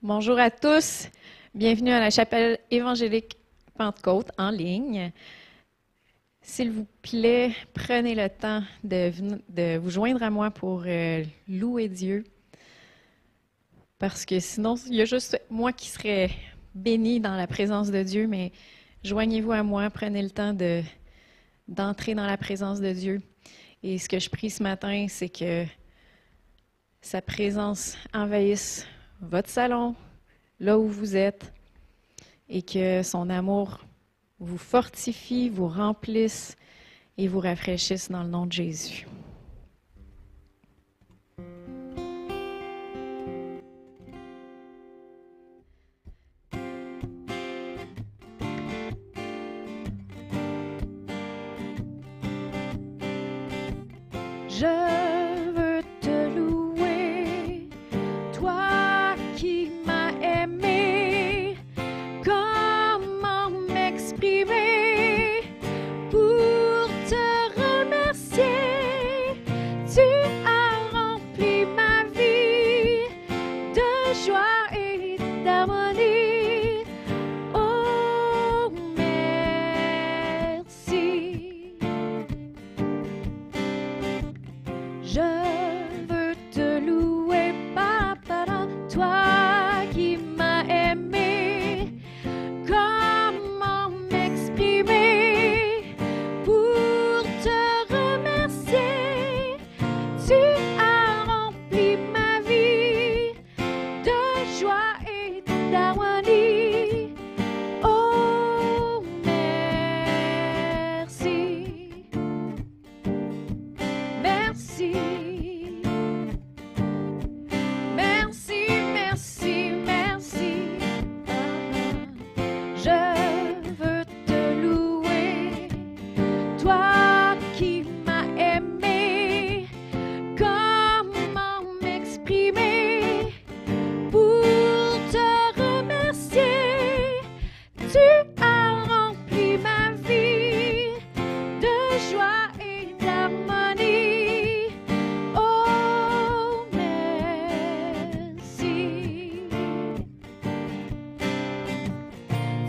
Bonjour à tous, bienvenue à la chapelle évangélique Pentecôte en ligne. S'il vous plaît, prenez le temps de vous joindre à moi pour louer Dieu, parce que sinon, il y a juste moi qui serais béni dans la présence de Dieu, mais joignez-vous à moi, prenez le temps d'entrer dans la présence de Dieu. Et ce que je prie ce matin, c'est que sa présence envahisse votre salon, là où vous êtes, et que son amour vous fortifie, vous remplisse et vous rafraîchisse dans le nom de Jésus. Je veux te louer, toi qui m'as aimé. Comment m'exprimer pour te remercier? Tu as rempli ma vie de joie et d'harmonie. Oh, merci. Je veux te louer, Papa, toi qui m'as aimé. Comment m'exprimer pour te remercier? Tu as rempli ma vie de joie et d'harmonie. Oh, merci. Merci. Merci, merci, merci. Je veux te louer, toi qui m'as aimé. Comment m'exprimer pour te remercier? Tu as rempli ma vie de joie et d'harmonie. Oh, merci.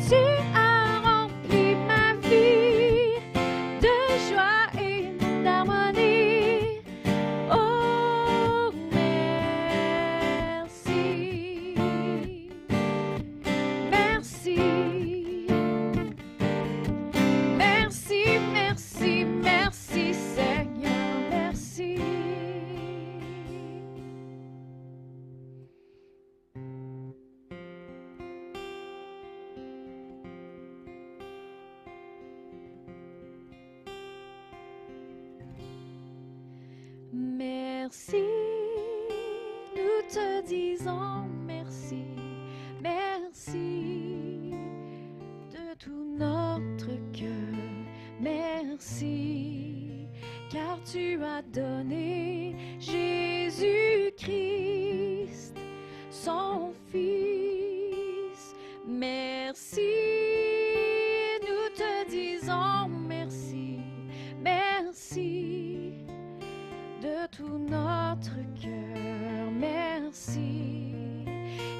Tu as rempli ma vie de joie et d'harmonie. Oh, merci. Merci. Merci, merci, merci, Seigneur, merci. Merci, nous te disons merci, merci de tout notre cœur, merci, car tu as donné Jésus-Christ, son Fils. Merci, nous te disons merci, merci de tout notre cœur, merci,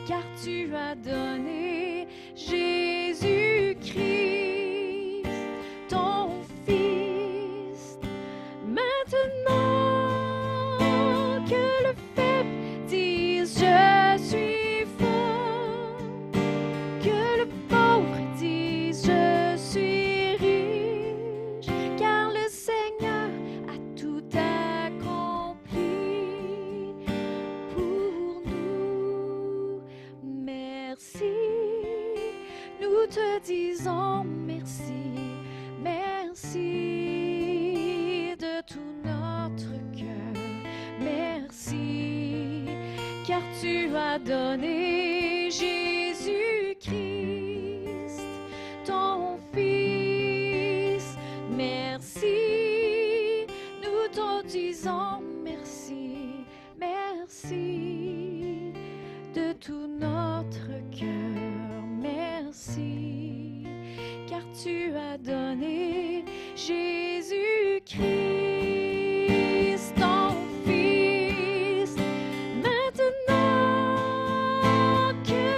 car tu as donné Jésus-Christ, ton Fils. Maintenant que le faible dise je suis fort, que le pauvre dise je suis riche, car le Seigneur a tout accompli pour nous. Merci, nous te disons merci, merci de tout notre cœur, merci, car tu as donné Jésus-Christ, ton Fils. Merci, nous te disons merci, merci de tout notre cœur, merci, car tu as donné Jésus-Christ, ton Fils. Maintenant que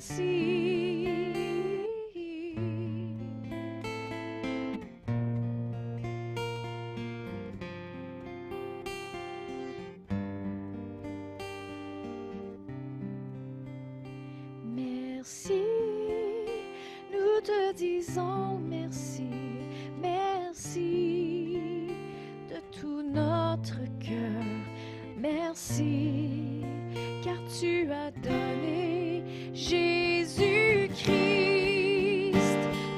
Merci, nous te disons merci, merci de tout notre cœur, merci, car tu as donné Jésus-Christ,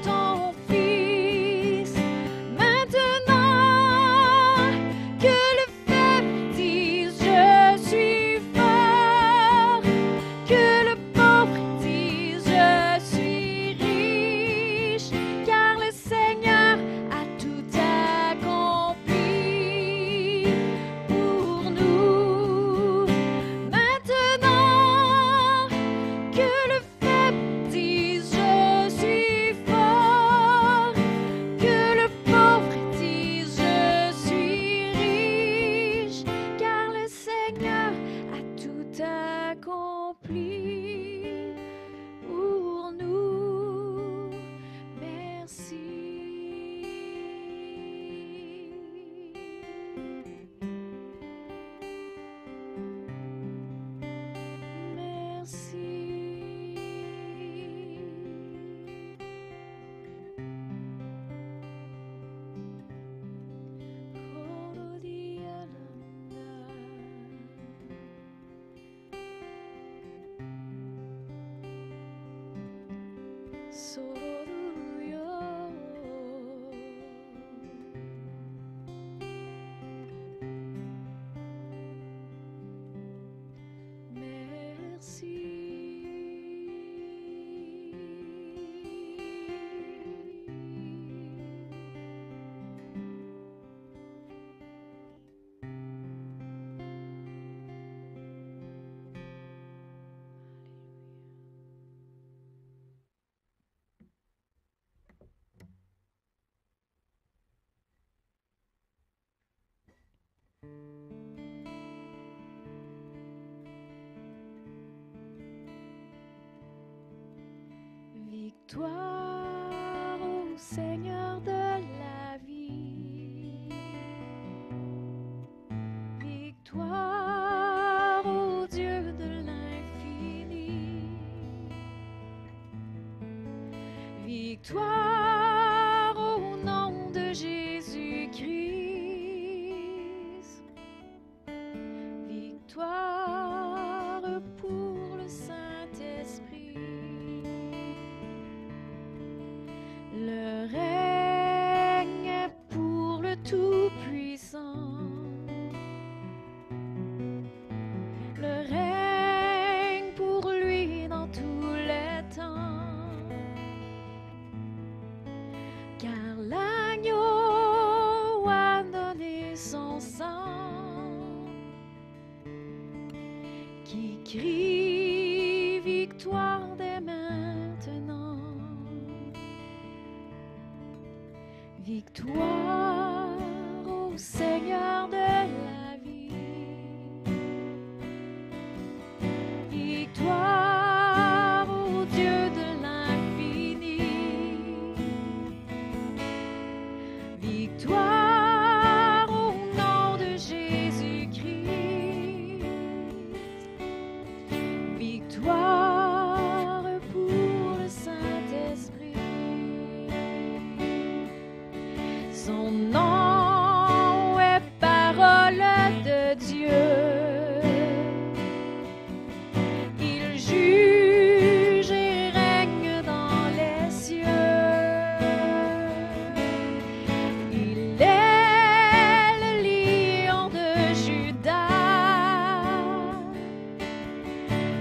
ton Fils. Maintenant que le faible dise je suis fort, que le pauvre dise je suis riche, car le Seigneur a tout accompli pour nous. Maintenant que le faible dise je suis fort, que le pauvre dise je suis riche, car le Seigneur a tout accompli pour nous. Merci. Victoire au Seigneur de la vie, victoire au Dieu de l'infini, victoire au nom de Jésus-Christ, victoire pour le Saint-Esprit. Le règne est pour le Tout-Puissant. Le règne pour lui dans tous les temps. Car l'agneau a donné son sang, qui crie victoire dès maintenant. Victoire au Seigneur de la vie, victoire au Dieu de l'infini, victoire au nom de Jésus-Christ, victoire pour le Saint-Esprit. Son nom est parole de Dieu. Il juge et règne dans les cieux. Il est le lion de Juda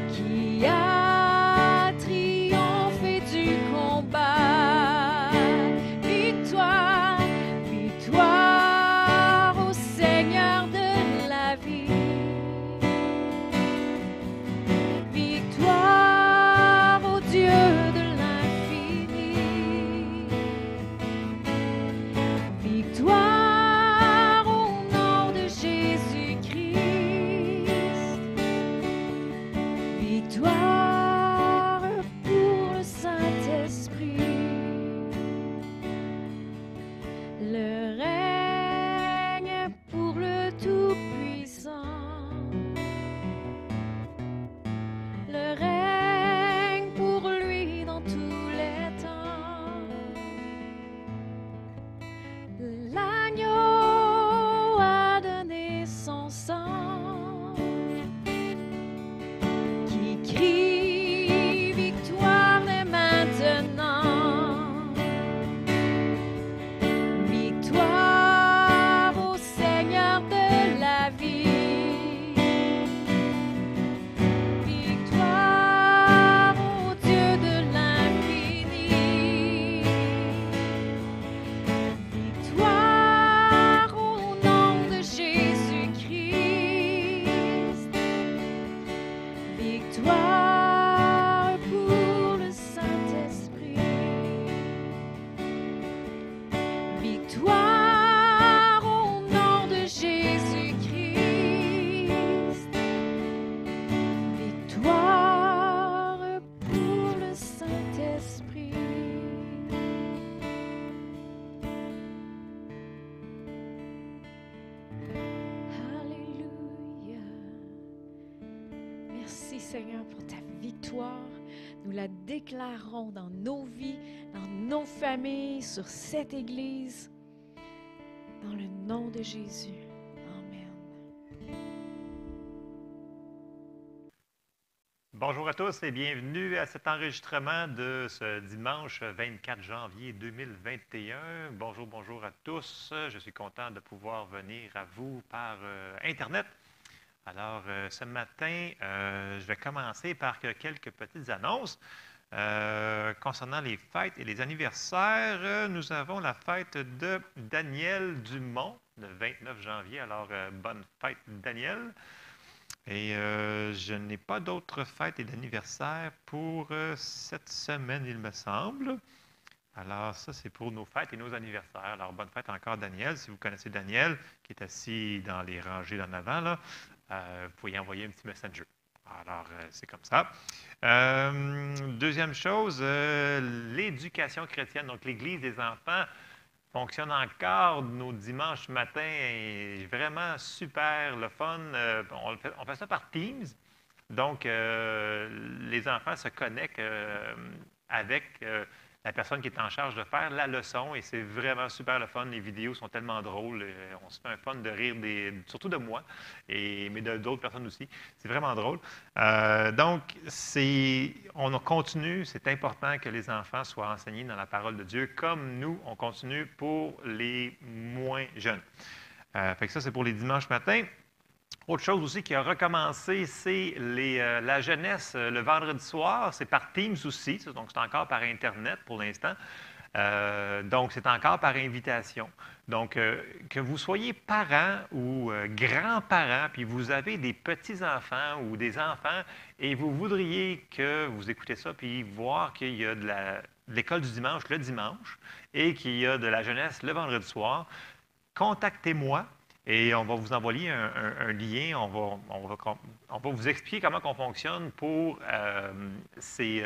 qui a triomphé du combat. Victoire, victoire au Seigneur de la vie, victoire au Dieu de l'infini, victoire au nom de Jésus-Christ, victoire Victoire pour le Saint-Esprit. Victoire au nom de Jésus-Christ. Victoire pour le Saint-Esprit. Alléluia. Merci Seigneur pour ta victoire. Nous la déclarons dans nos vies, dans nos familles, sur cette Église. Dans le nom de Jésus. Amen. Bonjour à tous et bienvenue à cet enregistrement de ce dimanche 24 janvier 2021. Bonjour, bonjour à tous. Je suis content de pouvoir venir à vous par Internet. Alors, ce matin, je vais commencer par quelques petites annonces. Concernant les fêtes et les anniversaires, nous avons la fête de Daniel Dumont, le 29 janvier. Alors, bonne fête, Daniel. Et je n'ai pas d'autres fêtes et d'anniversaires pour cette semaine, il me semble. Alors, ça, c'est pour nos fêtes et nos anniversaires. Alors, bonne fête encore, Daniel. Si vous connaissez Daniel, qui est assis dans les rangées d'en avant, là, vous pouvez envoyer un petit messenger. Alors, c'est comme ça. Deuxième chose, l'éducation chrétienne, donc l'Église des enfants, fonctionne encore nos dimanches matins. Et vraiment super, le fun. On fait ça par Teams. Donc, les enfants se connectent avec la personne qui est en charge de faire la leçon. Et c'est vraiment super le fun. Les vidéos sont tellement drôles. On se fait un fun de rire, surtout de moi, mais d'autres personnes aussi. C'est vraiment drôle. Donc, on continue. C'est important que les enfants soient enseignés dans la parole de Dieu, comme nous, on continue pour les moins jeunes. Fait que ça, c'est pour les dimanches matins. Autre chose aussi qui a recommencé, c'est la jeunesse le vendredi soir. C'est par Teams aussi, donc c'est encore par Internet pour l'instant. Donc, c'est encore par invitation. Donc, que vous soyez parents ou grands-parents, puis vous avez des petits-enfants ou des enfants, et vous voudriez que vous écoutez ça, puis voir qu'il y a de l'école du dimanche le dimanche et qu'il y a de la jeunesse le vendredi soir, contactez-moi. Et on va vous envoyer un lien, on va vous expliquer comment on fonctionne pour ces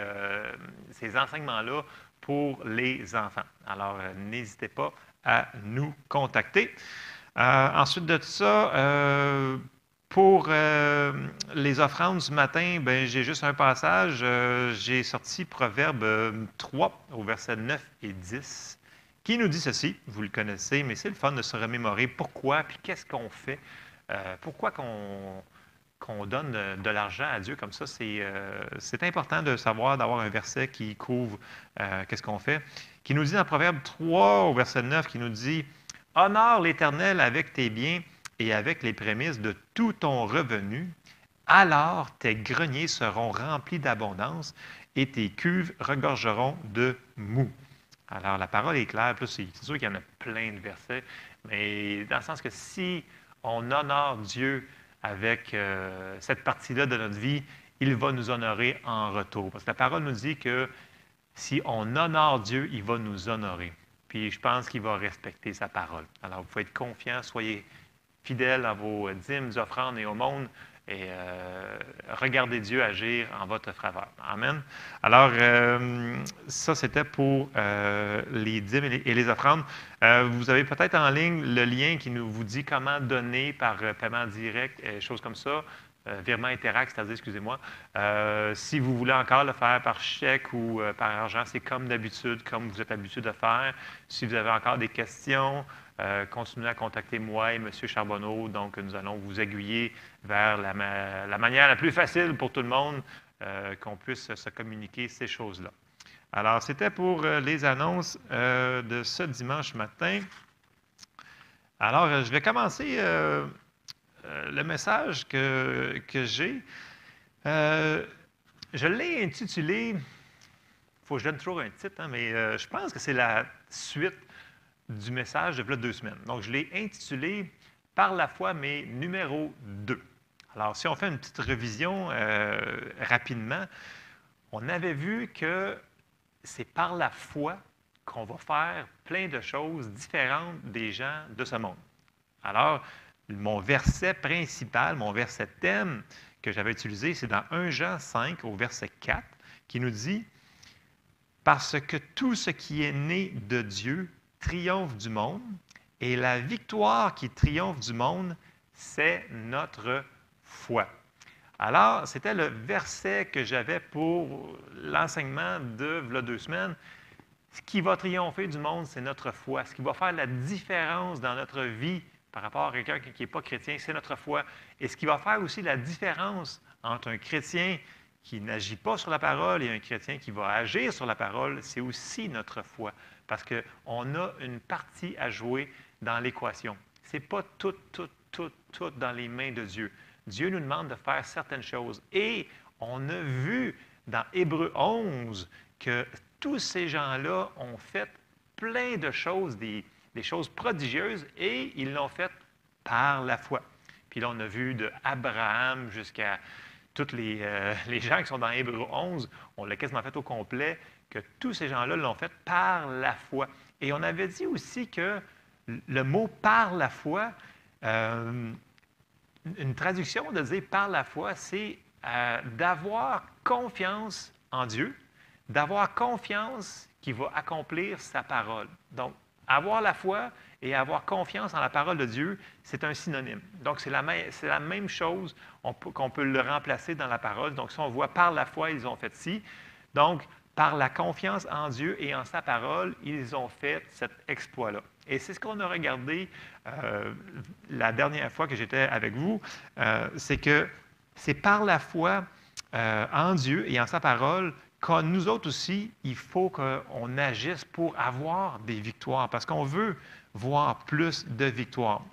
enseignements-là pour les enfants. Alors, n'hésitez pas à nous contacter. Ensuite de ça, pour les offrandes du matin, j'ai juste un passage. J'ai sorti Proverbe 3 au verset 9 et 10. Qui nous dit ceci, vous le connaissez, mais c'est le fun de se remémorer pourquoi, puis qu'est-ce qu'on fait, pourquoi qu'on donne de l'argent à Dieu comme ça. C'est important de savoir, d'avoir un verset qui couvre qu'est-ce qu'on fait, qui nous dit dans Proverbe 3 au verset 9, qui nous dit « Honore l'Éternel avec tes biens et avec les prémices de tout ton revenu, alors tes greniers seront remplis d'abondance et tes cuves regorgeront de moût. » Alors, la parole est claire. Plus, c'est sûr qu'il y en a plein de versets, mais dans le sens que si on honore Dieu avec cette partie-là de notre vie, il va nous honorer en retour. Parce que la parole nous dit que si on honore Dieu, il va nous honorer. Puis, je pense qu'il va respecter sa parole. Alors, vous pouvez être confiants, soyez fidèles à vos dîmes, offrandes et aumônes, et regardez Dieu agir en votre faveur. Amen. Alors, ça, c'était pour les dîmes et les offrandes. Vous avez peut-être en ligne le lien qui vous dit comment donner par paiement direct, choses comme ça. Virement Interact, c'est-à-dire, excusez-moi. Si vous voulez encore le faire par chèque ou par argent, c'est comme d'habitude, comme vous êtes habitué de faire. Si vous avez encore des questions, continuez à contacter moi et M. Charbonneau. Donc, nous allons vous aiguiller vers la manière la plus facile pour tout le monde qu'on puisse se communiquer ces choses-là. Alors, c'était pour les annonces de ce dimanche matin. Alors, je vais commencer le message que j'ai. Je l'ai intitulé, il faut que je donne toujours un titre, hein, mais je pense que c'est la suite du message de 2 semaines. Donc, je l'ai intitulé « Par la foi, mais numéro 2 ». Alors, si on fait une petite révision rapidement, on avait vu que c'est par la foi qu'on va faire plein de choses différentes des gens de ce monde. Alors, mon verset principal, mon verset thème que j'avais utilisé, c'est dans 1 Jean 5 au verset 4, qui nous dit « Parce que tout ce qui est né de Dieu triomphe du monde, et la victoire qui triomphe du monde, c'est notre foi. » Alors, c'était le verset que j'avais pour l'enseignement de il y a 2 semaines. Ce qui va triompher du monde, c'est notre foi. Ce qui va faire la différence dans notre vie par rapport à quelqu'un qui n'est pas chrétien, c'est notre foi. Et ce qui va faire aussi la différence entre un chrétien qui n'agit pas sur la parole et un chrétien qui va agir sur la parole, c'est aussi notre foi. Parce qu'on a une partie à jouer dans l'équation. Ce n'est pas tout dans les mains de Dieu. Dieu nous demande de faire certaines choses. Et on a vu dans Hébreux 11 que tous ces gens-là ont fait plein de choses, des choses prodigieuses, et ils l'ont fait par la foi. Puis là, on a vu de Abraham jusqu'à tous les gens qui sont dans Hébreux 11, on l'a quasiment fait au complet, que tous ces gens-là l'ont fait par la foi. Et on avait dit aussi que le mot « par la foi », une traduction de dire « par la foi », c'est d'avoir confiance en Dieu, d'avoir confiance qu'il va accomplir sa parole. Donc, avoir la foi et avoir confiance en la parole de Dieu, c'est un synonyme. Donc, c'est la même chose qu'on peut le remplacer dans la parole. Donc, si on voit par la foi, ils ont fait ci. Donc, par la confiance en Dieu et en sa parole, ils ont fait cet exploit-là. Et c'est ce qu'on a regardé la dernière fois que j'étais avec vous, c'est que c'est par la foi en Dieu et en sa parole que nous autres aussi, il faut qu'on agisse pour avoir des victoires, parce qu'on veut voir plus de victoires.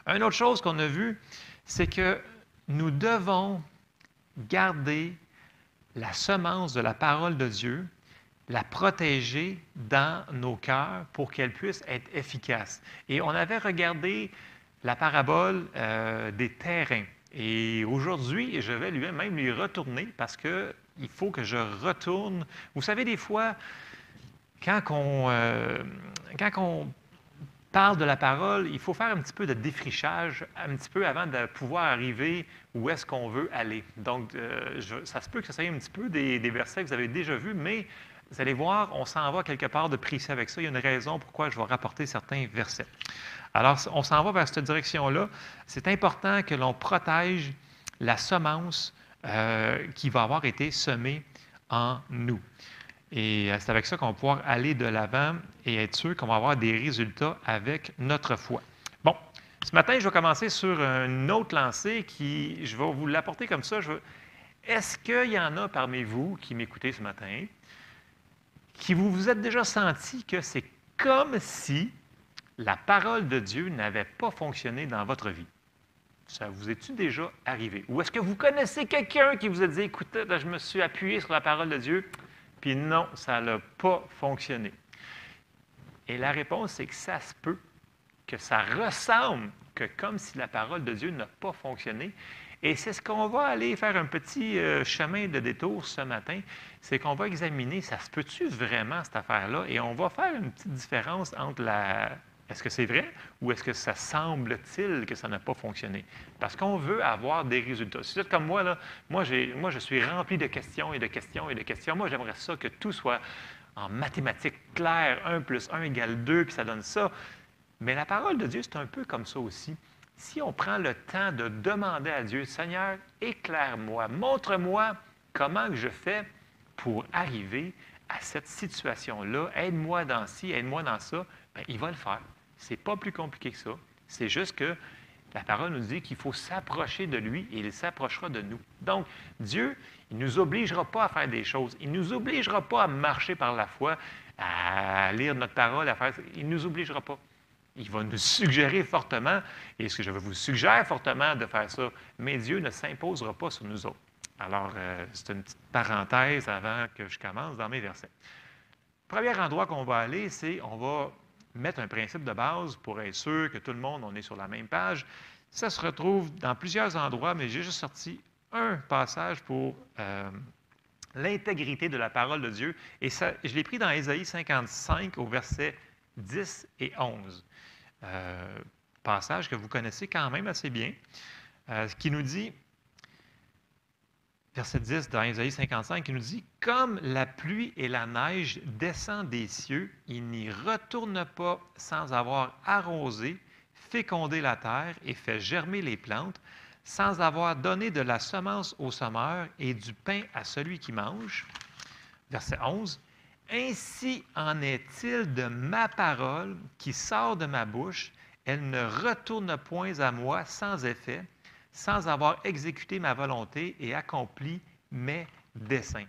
Une autre chose qu'on a vue, c'est que nous devons garder la semence de la parole de Dieu, la protéger dans nos cœurs pour qu'elle puisse être efficace. Et on avait regardé la parabole des terrains. Et aujourd'hui, je vais même lui retourner parce qu'il faut que je retourne. Vous savez, des fois, quand on parle de la parole, il faut faire un petit peu de défrichage, un petit peu avant de pouvoir arriver où est-ce qu'on veut aller. Donc, ça se peut que ça soit un petit peu des versets que vous avez déjà vus, mais vous allez voir, on s'en va quelque part de précis avec ça. Il y a une raison pourquoi je vais rapporter certains versets. Alors, on s'en va vers cette direction-là. C'est important que l'on protège la semence qui va avoir été semée en nous. Et c'est avec ça qu'on va pouvoir aller de l'avant et être sûr qu'on va avoir des résultats avec notre foi. Bon, ce matin, je vais commencer sur une autre lancée je vais vous l'apporter comme ça. Est-ce qu'il y en a parmi vous qui m'écoutez ce matin qui vous êtes déjà senti que c'est comme si la parole de Dieu n'avait pas fonctionné dans votre vie? Ça vous est-tu déjà arrivé? Ou est-ce que vous connaissez quelqu'un qui vous a dit, écoutez, je me suis appuyé sur la parole de Dieu, puis non, ça n'a pas fonctionné? Et la réponse, c'est que ça se peut que ça ressemble que comme si la parole de Dieu n'a pas fonctionné. Et c'est ce qu'on va aller faire un petit chemin de détour ce matin, c'est qu'on va examiner, ça se peut-tu vraiment cette affaire-là? Et on va faire une petite différence entre est-ce que c'est vrai ou est-ce que ça semble-t-il que ça n'a pas fonctionné? Parce qu'on veut avoir des résultats. Si vous êtes comme moi, là, moi, je suis rempli de questions et de questions et de questions. Moi, j'aimerais ça que tout soit en mathématiques claires, 1 + 1 = 2, puis ça donne ça. Mais la parole de Dieu, c'est un peu comme ça aussi. Si on prend le temps de demander à Dieu, Seigneur, éclaire-moi, montre-moi comment que je fais pour arriver à cette situation-là, aide-moi dans ci, aide-moi dans ça, bien, il va le faire. Ce n'est pas plus compliqué que ça. C'est juste que la parole nous dit qu'il faut s'approcher de lui et il s'approchera de nous. Donc, Dieu, il ne nous obligera pas à faire des choses. Il ne nous obligera pas à marcher par la foi, à lire notre parole, à faire... Il ne nous obligera pas. Il va nous suggérer fortement, et ce que je vous suggère fortement de faire ça, mais Dieu ne s'imposera pas sur nous autres. Alors, c'est une petite parenthèse avant que je commence dans mes versets. Premier endroit qu'on va aller, c'est on va mettre un principe de base pour être sûr que tout le monde, on est sur la même page. Ça se retrouve dans plusieurs endroits, mais j'ai juste sorti un passage pour l'intégrité de la parole de Dieu. Et ça, je l'ai pris dans Ésaïe 55 au verset 10 et 11. Passage que vous connaissez quand même assez bien, qui nous dit, verset 10 dans Ésaïe 55, qui nous dit « Comme la pluie et la neige descendent des cieux, il n'y retourne pas sans avoir arrosé, fécondé la terre et fait germer les plantes, sans avoir donné de la semence au semeur et du pain à celui qui mange. » Verset 11. « Ainsi en est-il de ma parole qui sort de ma bouche, elle ne retourne point à moi sans effet, sans avoir exécuté ma volonté et accompli mes desseins. »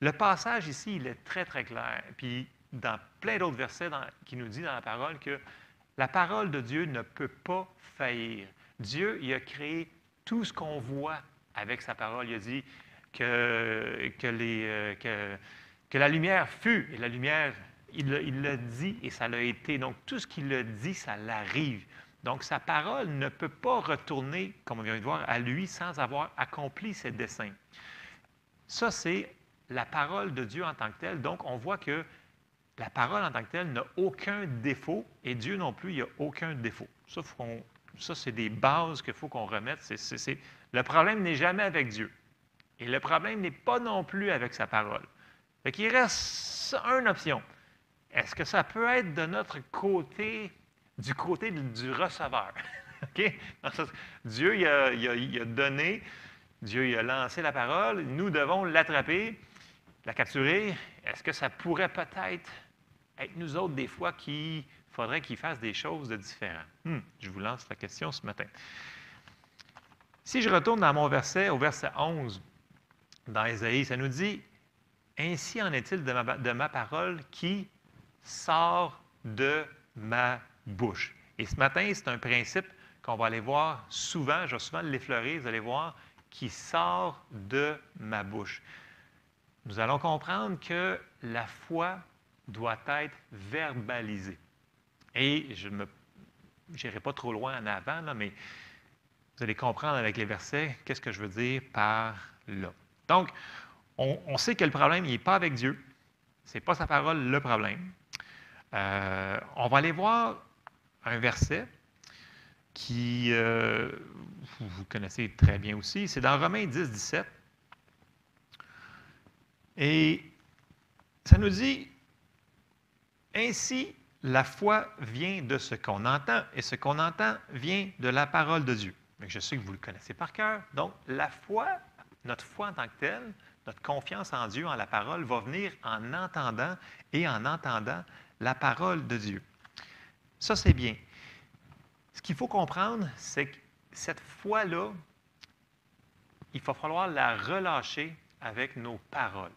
Le passage ici, il est très, très clair. Puis, dans plein d'autres versets qui nous dit dans la parole que la parole de Dieu ne peut pas faillir. Dieu, il a créé tout ce qu'on voit avec sa parole. Il a dit que la lumière fut, et la lumière, il l'a dit et ça l'a été. Donc, tout ce qu'il a dit, ça l'arrive. Donc, sa parole ne peut pas retourner, comme on vient de voir, à lui sans avoir accompli ses desseins. Ça, c'est la parole de Dieu en tant que telle. Donc, on voit que la parole en tant que telle n'a aucun défaut et Dieu non plus, il n'y a aucun défaut. Ça, c'est des bases qu'il faut qu'on remette. Le problème n'est jamais avec Dieu. Et le problème n'est pas non plus avec sa parole. Fait qu'il reste une option. Est-ce que ça peut être de notre côté, du côté du receveur? Okay? Dieu, il a donné, Dieu, il a lancé la parole, nous devons l'attraper, la capturer. Est-ce que ça pourrait peut-être être nous autres, des fois, qu'il faudrait qu'il fasse des choses de différentes? Je vous lance la question ce matin. Si je retourne dans mon verset, au verset 11, dans Ésaïe, ça nous dit « Ainsi en est-il de ma parole qui sort de ma bouche. » Et ce matin, c'est un principe qu'on va aller voir souvent, je vais souvent l'effleurer, vous allez voir, qui sort de ma bouche. Nous allons comprendre que la foi doit être verbalisée. Et je n'irai pas trop loin en avant, là, mais vous allez comprendre avec les versets qu'est-ce que je veux dire par là. Donc, on sait que le problème, il n'est pas avec Dieu. Ce n'est pas sa parole le problème. On va aller voir un verset qui, vous connaissez très bien aussi, c'est dans Romains 10, 17. Et ça nous dit, « Ainsi, la foi vient de ce qu'on entend, et ce qu'on entend vient de la parole de Dieu. » Je sais que vous le connaissez par cœur. Donc, la foi, notre foi en tant que telle, notre confiance en Dieu, en la parole, va venir en entendant et en entendant la parole de Dieu. Ça, c'est bien. Ce qu'il faut comprendre, c'est que cette foi-là, il va falloir la relâcher avec nos paroles.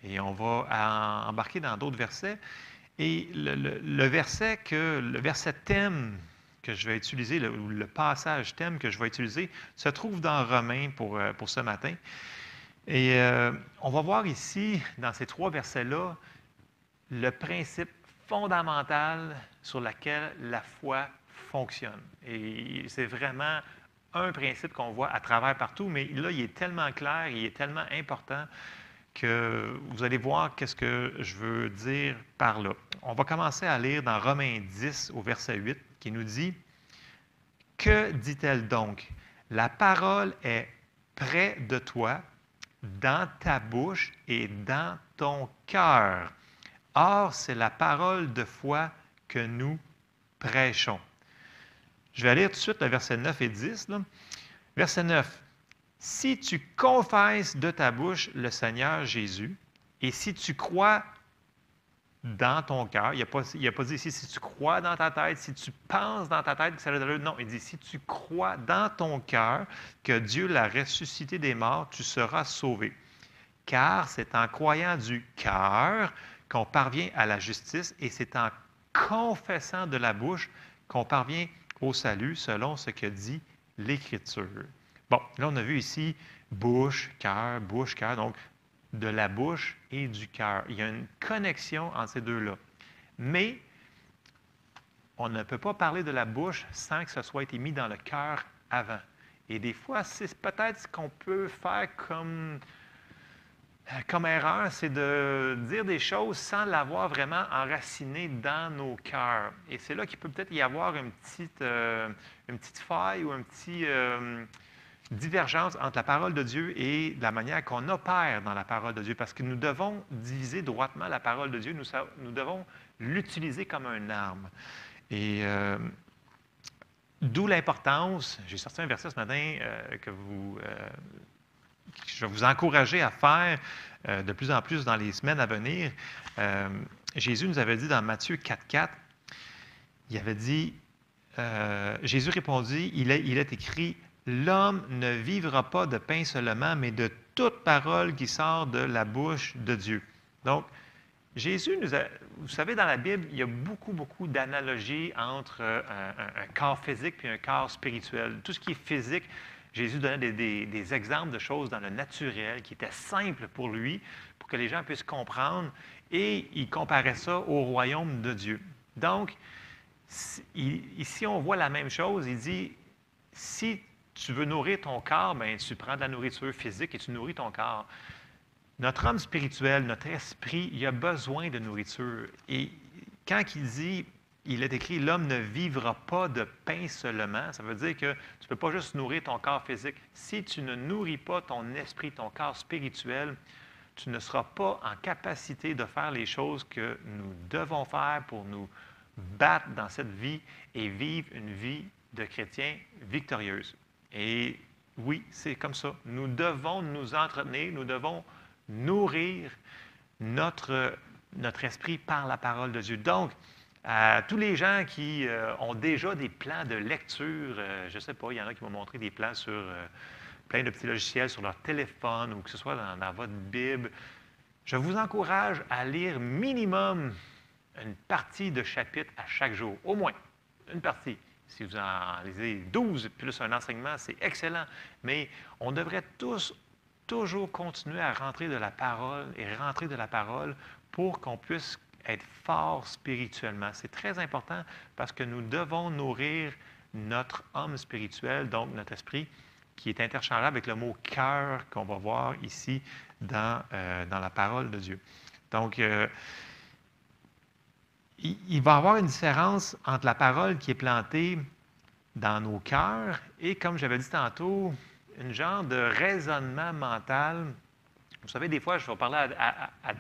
Et on va embarquer dans d'autres versets. Et le verset thème que je vais utiliser, le passage thème que je vais utiliser, se trouve dans Romains pour ce matin. Et on va voir ici, dans ces 3 versets-là, le principe fondamental sur lequel la foi fonctionne. Et c'est vraiment un principe qu'on voit à travers partout, mais là, il est tellement clair, il est tellement important que vous allez voir qu'est-ce que je veux dire par là. On va commencer à lire dans Romains 10 au verset 8 qui nous dit « Que dit-elle donc? La parole est près de toi, dans ta bouche et dans ton cœur. Or, c'est la parole de foi que nous prêchons. » Je vais lire tout de suite le verset 9 et 10. Là. Verset 9. « Si tu confesses de ta bouche le Seigneur Jésus, et si tu crois dans ton cœur, il n'a pas dit ici si tu crois dans ta tête, si tu penses dans ta tête que ça a de l'allure. Non, il dit si tu crois dans ton cœur que Dieu l'a ressuscité des morts, tu seras sauvé. Car c'est en croyant du cœur qu'on parvient à la justice et c'est en confessant de la bouche qu'on parvient au salut selon ce que dit l'Écriture. Bon, là, on a vu ici bouche, cœur, donc de la bouche et du cœur. Il y a une connexion entre ces deux-là. Mais on ne peut pas parler de la bouche sans que ce soit été mis dans le cœur avant. Et des fois, c'est peut-être ce qu'on peut faire comme erreur, c'est de dire des choses sans l'avoir vraiment enraciné dans nos cœurs. Et c'est là qu'il peut peut-être y avoir une petite faille ou une petite divergence entre la parole de Dieu et la manière qu'on opère dans la parole de Dieu. Parce que nous devons diviser droitement la parole de Dieu. Nous devons l'utiliser comme une arme. Et d'où l'importance, j'ai sorti un verset ce matin que je vais vous encourager à faire de plus en plus dans les semaines à venir. Jésus nous avait dit dans Matthieu 4,4, il avait dit, Jésus répondit, il est écrit, « L'homme ne vivra pas de pain seulement, mais de toute parole qui sort de la bouche de Dieu. » Donc, Jésus vous savez, dans la Bible, il y a beaucoup, beaucoup d'analogies entre un corps physique et un corps spirituel. Tout ce qui est physique, Jésus donnait des exemples de choses dans le naturel qui étaient simples pour lui, pour que les gens puissent comprendre, et il comparait ça au royaume de Dieu. Donc, ici, on voit la même chose. Il dit, si tu veux nourrir ton corps, bien, tu prends de la nourriture physique et tu nourris ton corps. Notre homme spirituel, notre esprit, il a besoin de nourriture. Et quand il dit, il est écrit, l'homme ne vivra pas de pain seulement, ça veut dire que tu ne peux pas juste nourrir ton corps physique. Si tu ne nourris pas ton esprit, ton corps spirituel, tu ne seras pas en capacité de faire les choses que nous devons faire pour nous battre dans cette vie et vivre une vie de chrétien victorieuse. Et oui, c'est comme ça. Nous devons nous entretenir, nous devons nourrir notre esprit par la parole de Dieu. Donc, à tous les gens qui ont déjà des plans de lecture, je ne sais pas, il y en a qui m'ont montré des plans sur plein de petits logiciels sur leur téléphone ou que ce soit dans votre Bible, je vous encourage à lire minimum une partie de chapitre à chaque jour, au moins une partie. Si vous en lisez 12 plus un enseignement, c'est excellent. Mais on devrait toujours continuer à rentrer de la parole et rentrer de la parole pour qu'on puisse être fort spirituellement. C'est très important parce que nous devons nourrir notre homme spirituel, donc notre esprit, qui est interchangeable avec le mot « cœur » qu'on va voir ici dans la parole de Dieu. Donc, il va y avoir une différence entre la parole qui est plantée dans nos cœurs et, comme j'avais dit tantôt, une genre de raisonnement mental. Vous savez, des fois, je vais parler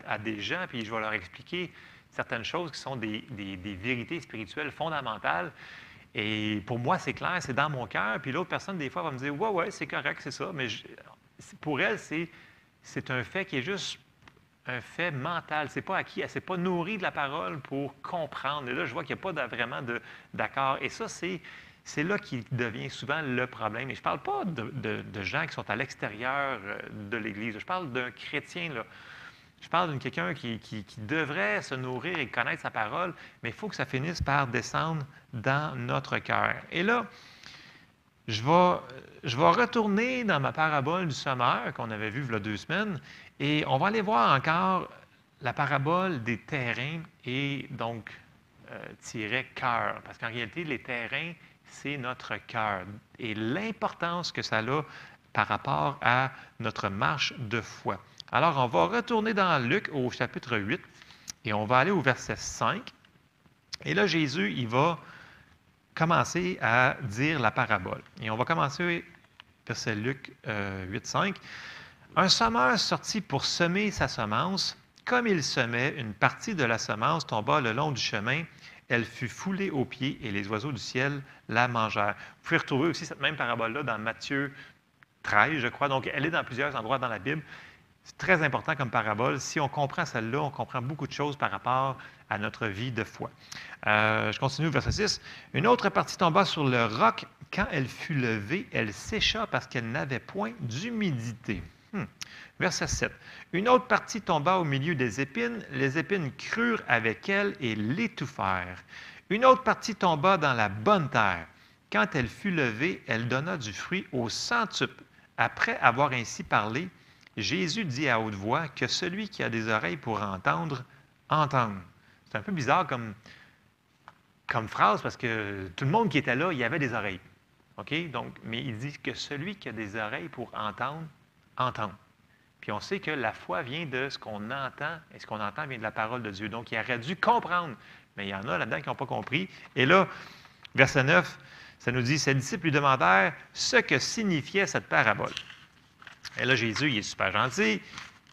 à des gens puis je vais leur expliquer certaines choses qui sont des vérités spirituelles fondamentales. Et pour moi, c'est clair, c'est dans mon cœur. Puis l'autre personne, des fois, va me dire « Ouais, c'est correct, c'est ça. » Mais pour elle, c'est un fait qui est juste un fait mental. C'est pas acquis. Elle ne s'est pas nourrie de la parole pour comprendre. Et là, je vois qu'il n'y a pas vraiment d'accord. Et ça, c'est là qu'il devient souvent le problème. Et je ne parle pas de gens qui sont à l'extérieur de l'Église. Je parle d'un chrétien, là. Je parle de quelqu'un qui devrait se nourrir et connaître sa parole, mais il faut que ça finisse par descendre dans notre cœur. Et là, je vais retourner dans ma parabole du semeur qu'on avait vue il y a 2 semaines, et on va aller voir encore la parabole des terrains et donc cœur. Parce qu'en réalité, les terrains, c'est notre cœur et l'importance que ça a par rapport à notre marche de foi. Alors, on va retourner dans Luc au chapitre 8 et on va aller au verset 5. Et là, Jésus, il va commencer à dire la parabole. Et on va commencer, verset Luc 8, 5. « Un semeur sortit pour semer sa semence. Comme il semait, une partie de la semence tomba le long du chemin. Elle fut foulée aux pieds et les oiseaux du ciel la mangèrent. » Vous pouvez retrouver aussi cette même parabole-là dans Matthieu 13, je crois. Donc, elle est dans plusieurs endroits dans la Bible. C'est très important comme parabole. Si on comprend celle-là, on comprend beaucoup de choses par rapport à notre vie de foi. Je continue au verset 6. « Une autre partie tomba sur le roc. Quand elle fut levée, elle sécha parce qu'elle n'avait point d'humidité. » Verset 7. « Une autre partie tomba au milieu des épines. Les épines crurent avec elle et l'étouffèrent. Une autre partie tomba dans la bonne terre. Quand elle fut levée, elle donna du fruit au centuple. Après avoir ainsi parlé, Jésus dit à haute voix que celui qui a des oreilles pour entendre, entende. » C'est un peu bizarre comme comme phrase parce que tout le monde qui était là, il y avait des oreilles. OK? Donc, mais il dit que celui qui a des oreilles pour entendre, entende. Puis on sait que la foi vient de ce qu'on entend, et ce qu'on entend vient de la parole de Dieu. Donc, il aurait dû comprendre. Mais il y en a là-dedans qui n'ont pas compris. Et là, verset 9, ça nous dit, ses disciples lui demandèrent ce que signifiait cette parabole. Et là, Jésus, il est super gentil,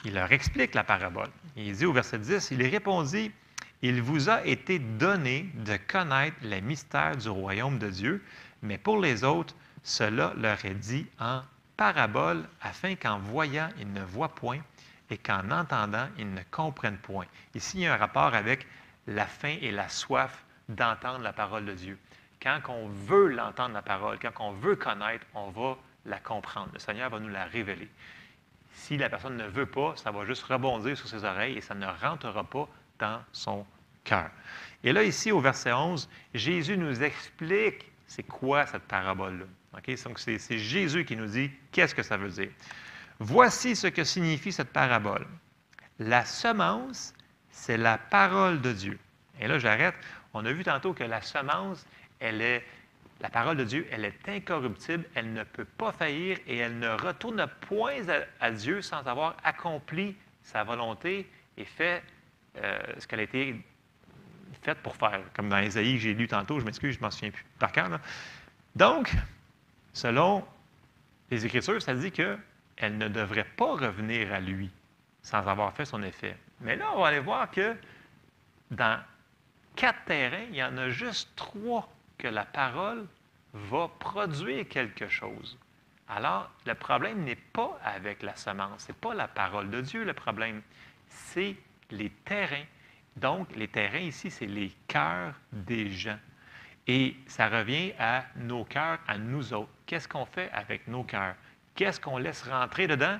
il leur explique la parabole. Il dit au verset 10, il répondit, « Il vous a été donné de connaître les mystères du royaume de Dieu, mais pour les autres, cela leur est dit en parabole, afin qu'en voyant, ils ne voient point, et qu'en entendant, ils ne comprennent point. » Ici, il y a un rapport avec la faim et la soif d'entendre la parole de Dieu. Quand on veut l'entendre, la parole, quand on veut connaître, on va la comprendre. Le Seigneur va nous la révéler. Si la personne ne veut pas, ça va juste rebondir sur ses oreilles et ça ne rentrera pas dans son cœur. Et là, ici, au verset 11, Jésus nous explique c'est quoi cette parabole-là. Okay? Donc, c'est Jésus qui nous dit qu'est-ce que ça veut dire. Voici ce que signifie cette parabole. La semence, c'est la parole de Dieu. Et là, j'arrête. On a vu tantôt que la semence, la parole de Dieu, elle est incorruptible, elle ne peut pas faillir et elle ne retourne point à Dieu sans avoir accompli sa volonté et fait ce qu'elle a été faite pour faire. Comme dans Ésaïe que j'ai lu tantôt, je m'excuse, je ne m'en souviens plus par cœur. Là. Donc, selon les Écritures, ça dit qu'elle ne devrait pas revenir à lui sans avoir fait son effet. Mais là, on va aller voir que dans 4 terrains, il y en a juste 3 que la parole va produire quelque chose. Alors, le problème n'est pas avec la semence, ce n'est pas la parole de Dieu le problème, c'est les terrains. Donc, les terrains ici, c'est les cœurs des gens. Et ça revient à nos cœurs, à nous autres. Qu'est-ce qu'on fait avec nos cœurs? Qu'est-ce qu'on laisse rentrer dedans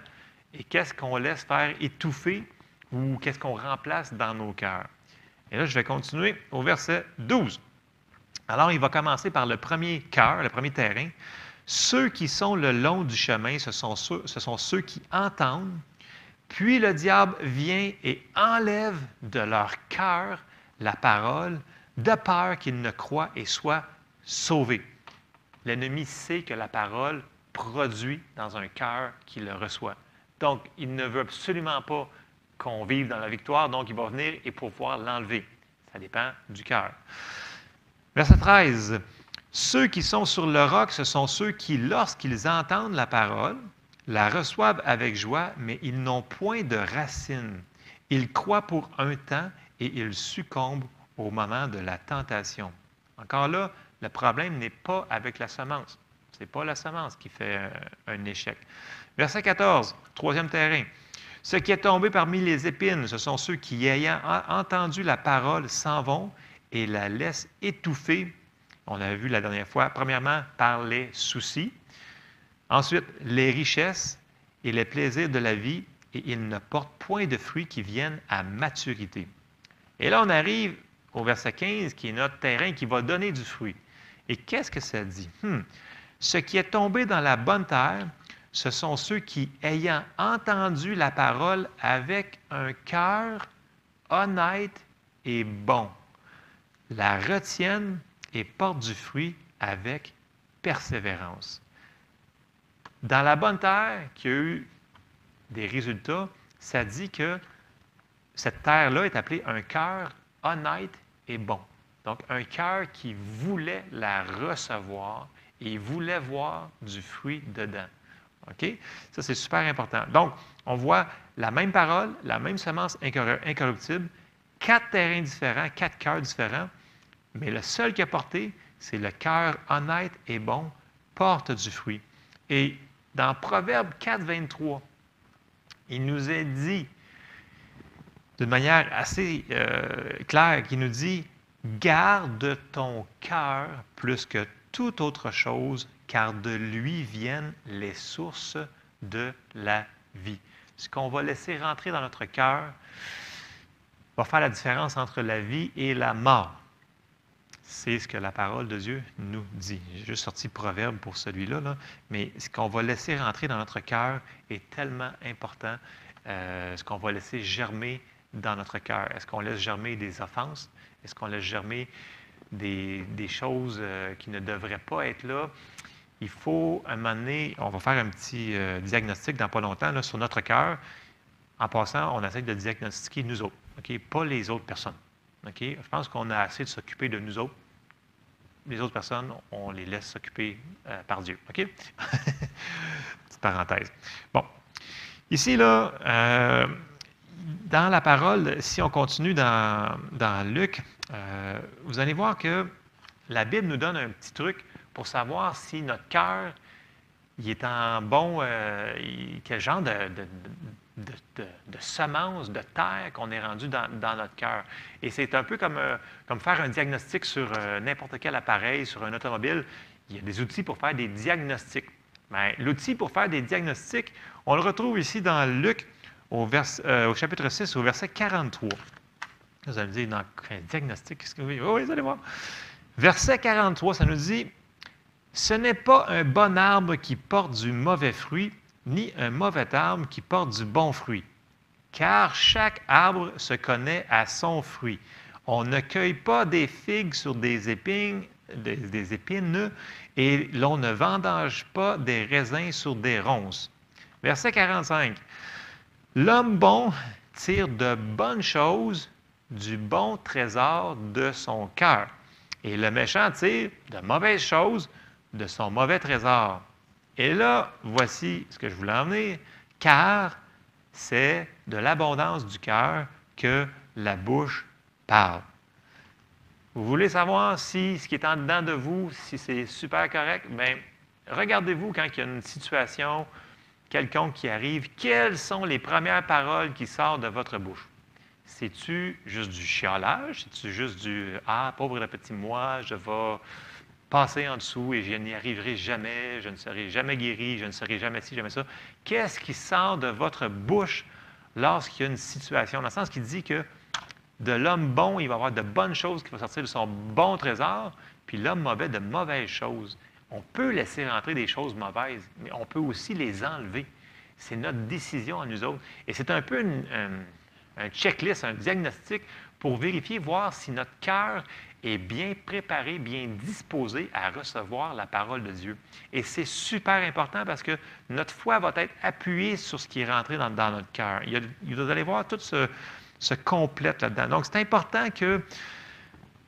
et qu'est-ce qu'on laisse faire étouffer ou qu'est-ce qu'on remplace dans nos cœurs? Et là, je vais continuer au verset 12. Alors, il va commencer par le premier cœur, le premier terrain. Ceux qui sont le long du chemin, ce sont ceux qui entendent, puis le diable vient et enlève de leur cœur la parole, de peur qu'ils ne croient et soient sauvés. L'ennemi sait que la parole produit dans un cœur qui le reçoit. Donc, il ne veut absolument pas qu'on vive dans la victoire, donc il va venir et pouvoir l'enlever. Ça dépend du cœur. Verset 13. Ceux qui sont sur le roc, ce sont ceux qui, lorsqu'ils entendent la parole, la reçoivent avec joie, mais ils n'ont point de racines. Ils croient pour un temps et ils succombent au moment de la tentation. Encore là, le problème n'est pas avec la semence. Ce n'est pas la semence qui fait un échec. Verset 14, troisième terrain. Ce qui est tombé parmi les épines, ce sont ceux qui, ayant entendu la parole, s'en vont et la laissent étouffer. On l'a vu la dernière fois, premièrement, par les soucis. Ensuite, les richesses et les plaisirs de la vie, et ils ne portent point de fruits qui viennent à maturité. Et là, on arrive au verset 15, qui est notre terrain, qui va donner du fruit. Et qu'est-ce que ça dit? Ce qui est tombé dans la bonne terre, ce sont ceux qui, ayant entendu la parole avec un cœur honnête et bon, la retiennent et portent du fruit avec persévérance. Dans la bonne terre, qui a eu des résultats, ça dit que cette terre-là est appelée un cœur honnête et bon. Donc, un cœur qui voulait la recevoir et voulait voir du fruit dedans. OK? Ça, c'est super important. Donc, on voit la même parole, la même semence incorruptible, 4 terrains différents, 4 cœurs différents, mais le seul qui a porté, c'est le cœur honnête et bon, porte du fruit. Et dans Proverbe 4, 23, il nous est dit, d'une manière assez claire, qui nous dit « Garde ton cœur plus que toute autre chose, car de lui viennent les sources de la vie. » Ce qu'on va laisser rentrer dans notre cœur va faire la différence entre la vie et la mort. C'est ce que la parole de Dieu nous dit. J'ai juste sorti Proverbe pour celui-là, là, mais ce qu'on va laisser rentrer dans notre cœur est tellement important. Ce qu'on va laisser germer dans notre cœur. Est-ce qu'on laisse germer des offenses? Est-ce qu'on laisse germer des choses qui ne devraient pas être là. Il faut, à un moment donné, on va faire un petit diagnostic dans pas longtemps là, sur notre cœur. En passant, on essaie de diagnostiquer nous autres, OK? Pas les autres personnes. OK? Je pense qu'on a assez de s'occuper de nous autres. Les autres personnes, on les laisse s'occuper par Dieu. OK? Petite parenthèse. Bon. Ici, là, dans la parole, si on continue dans Luc, vous allez voir que la Bible nous donne un petit truc pour savoir si notre cœur il est en bon, quel genre de semence, de terre qu'on est rendu dans notre cœur. Et c'est un peu comme faire un diagnostic sur n'importe quel appareil, sur un automobile. Il y a des outils pour faire des diagnostics. Mais l'outil pour faire des diagnostics, on le retrouve ici dans Luc, au chapitre 6, au verset 43. Vous allez me dire, dans un diagnostic, qu'est-ce que vous voulez? Oui, vous allez voir. Verset 43, ça nous dit, « Ce n'est pas un bon arbre qui porte du mauvais fruit, ni un mauvais arbre qui porte du bon fruit. Car chaque arbre se connaît à son fruit. On ne cueille pas des figues sur des épines, et l'on ne vendange pas des raisins sur des ronces. » Verset 45. « L'homme bon tire de bonnes choses du bon trésor de son cœur. Et le méchant tire de mauvaises choses de son mauvais trésor. » Et là, voici ce que je voulais emmener, car c'est de l'abondance du cœur que la bouche parle. Vous voulez savoir si ce qui est en dedans de vous, si c'est super correct? Bien, regardez-vous quand il y a une situation quelconque qui arrive, quelles sont les premières paroles qui sortent de votre bouche? C'est-tu juste du chiolage? C'est-tu juste du « Ah, pauvre le petit moi, je vais passer en dessous et je n'y arriverai jamais, je ne serai jamais guéri, je ne serai jamais ci, jamais ça. » Qu'est-ce qui sort de votre bouche lorsqu'il y a une situation? Dans le sens qu'il dit que de l'homme bon, il va y avoir de bonnes choses qui vont sortir de son bon trésor, puis l'homme mauvais, de mauvaises choses. On peut laisser rentrer des choses mauvaises, mais on peut aussi les enlever. C'est notre décision à nous autres. Et c'est un peu un checklist, un diagnostic pour vérifier, voir si notre cœur est bien préparé, bien disposé à recevoir la parole de Dieu. Et c'est super important parce que notre foi va être appuyée sur ce qui est rentré dans notre cœur. Vous allez voir tout se complète là-dedans. Donc, c'est important que